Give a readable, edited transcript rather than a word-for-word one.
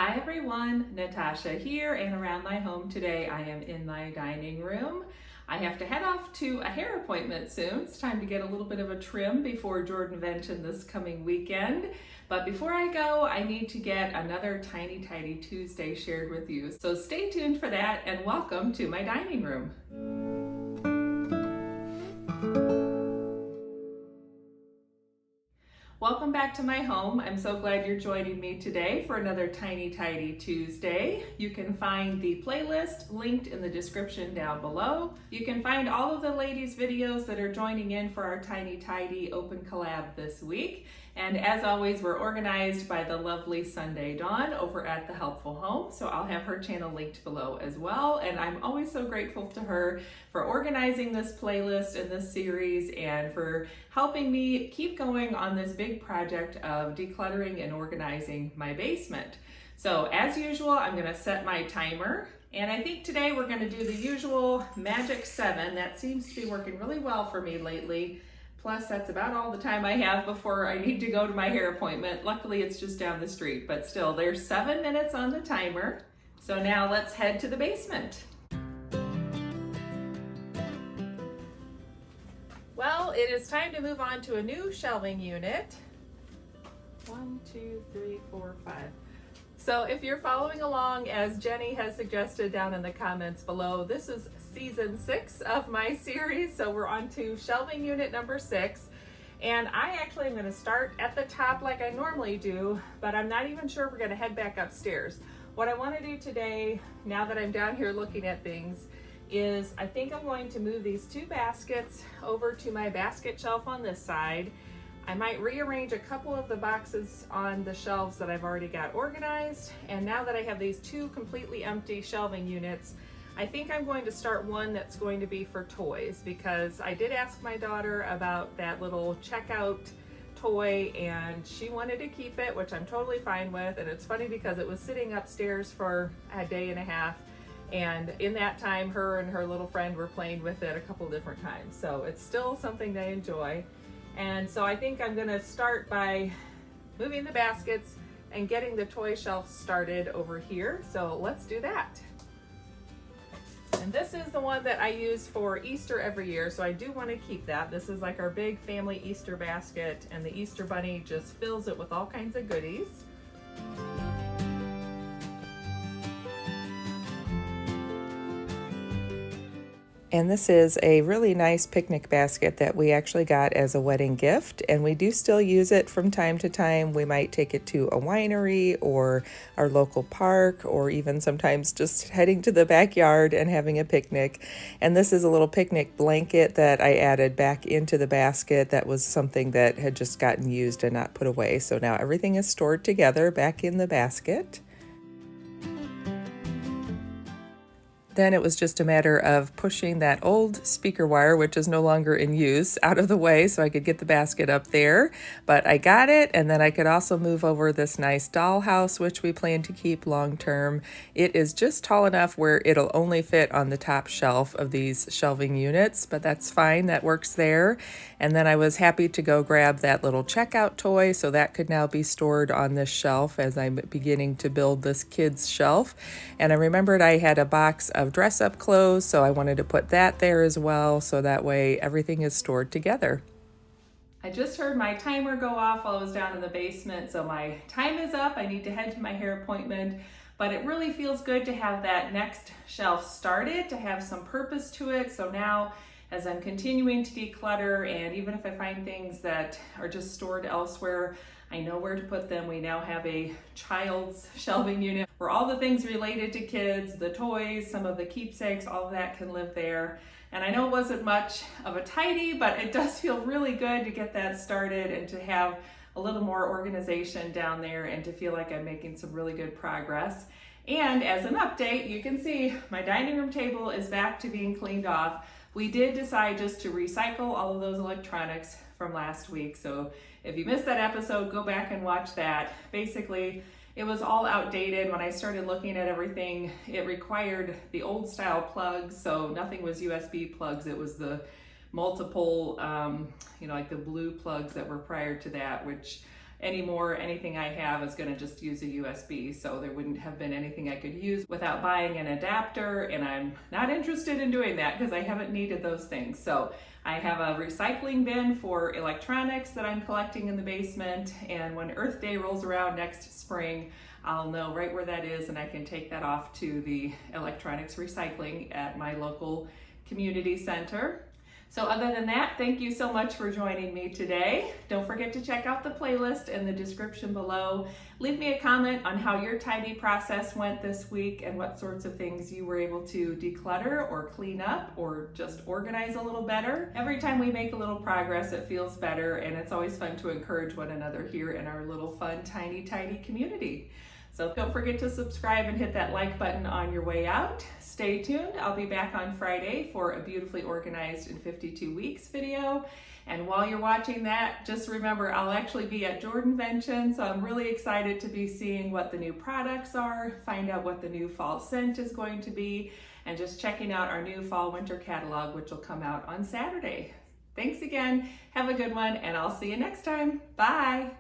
Hi everyone, Natasha here, and around my home today I am in my dining room. I have to head off to a hair appointment soon. It's time to get a little bit of a trim before Jordanvention this coming weekend. But before I go, I need to get another Tiny Tidy Tuesday shared with you. So stay tuned for that and welcome to my dining room. Welcome back to my home. I'm so glad you're joining me today for another Tiny Tidy Tuesday. You can find the playlist linked in the description down below. You can find all of the ladies' videos that are joining in for our Tiny Tidy Open Collab this week. And as always, we're organized by the lovely Sunday Dawn over at The Helpful Home. So I'll have her channel linked below as well. And I'm always so grateful to her for organizing this playlist and this series and for helping me keep going on this big project of decluttering and organizing my basement. So as usual, I'm gonna set my timer. And I think today we're gonna do the usual magic 7. That seems to be working really well for me lately. Plus, that's about all the time I have before I need to go to my hair appointment. Luckily, it's just down the street, but still, there's 7 minutes on the timer. So now let's head to the basement. Well, it is time to move on to a new shelving unit. 1, 2, 3, 4, 5. So if you're following along, as Jenny has suggested down in the comments below, this is season 6 of my series. So we're on to shelving unit number 6. And I actually am gonna start at the top like I normally do, but I'm not even sure if we're gonna head back upstairs. What I wanna do today, now that I'm down here looking at things, is I think I'm going to move these 2 baskets over to my basket shelf on this side. I might rearrange a couple of the boxes on the shelves that I've already got organized. And now that I have these 2 completely empty shelving units, I think I'm going to start one that's going to be for toys, because I did ask my daughter about that little checkout toy and she wanted to keep it, which I'm totally fine with. And it's funny because it was sitting upstairs for a day and a half. And in that time, her and her little friend were playing with it a couple different times. So it's still something they enjoy. And so I think I'm gonna start by moving the baskets and getting the toy shelf started over here. So let's do that. And this is the one that I use for Easter every year, so I do want to keep that. This is like our big family Easter basket, and the Easter Bunny just fills it with all kinds of goodies. And this is a really nice picnic basket that we actually got as a wedding gift, and we do still use it from time to time. We might take it to a winery or our local park, or even sometimes just heading to the backyard and having a picnic. And this is a little picnic blanket that I added back into the basket. That was something that had just gotten used and not put away. So now everything is stored together back in the basket. Then it was just a matter of pushing that old speaker wire, which is no longer in use, out of the way so I could get the basket up there. But I got it, and then I could also move over this nice dollhouse, which we plan to keep long term. It is just tall enough where it'll only fit on the top shelf of these shelving units, but that's fine, that works there. And then I was happy to go grab that little checkout toy, so that could now be stored on this shelf as I'm beginning to build this kids shelf. And I remembered I had a box of dress-up clothes, so I wanted to put that there as well, so that way everything is stored together. I just heard my timer go off while I was down in the basement, so my time is up. I need to head to my hair appointment, but it really feels good to have that next shelf started, to have some purpose to it. So now, as I'm continuing to declutter, and even if I find things that are just stored elsewhere, I know where to put them. We now have a child's shelving unit where all the things related to kids, the toys, some of the keepsakes, all of that can live there. And I know it wasn't much of a tidy, but it does feel really good to get that started and to have a little more organization down there and to feel like I'm making some really good progress. And as an update, you can see my dining room table is back to being cleaned off. We did decide just to recycle all of those electronics from last week. So if you missed that episode, go back and watch that. Basically, it was all outdated. When I started looking at everything, it required the old style plugs. So nothing was USB plugs. It was the multiple, like the blue plugs that were prior to that, which anymore. Anything I have is going to just use a USB, so there wouldn't have been anything I could use without buying an adapter, and I'm not interested in doing that because I haven't needed those things. So I have a recycling bin for electronics that I'm collecting in the basement, and when Earth Day rolls around next spring, I'll know right where that is and I can take that off to the electronics recycling at my local community center. So other than that, thank you so much for joining me today. Don't forget to check out the playlist in the description below. Leave me a comment on how your tidy process went this week and what sorts of things you were able to declutter or clean up or just organize a little better. Every time we make a little progress, it feels better, and it's always fun to encourage one another here in our little fun, tiny, tidy community. So don't forget to subscribe and hit that like button on your way out. Stay tuned. I'll be back on Friday for a beautifully organized in 52 weeks video. And while you're watching that, just remember I'll actually be at Jordanvention, so I'm really excited to be seeing what the new products are, find out what the new fall scent is going to be, and just checking out our new fall winter catalog, which will come out on Saturday. Thanks again. Have a good one, and I'll see you next time. Bye.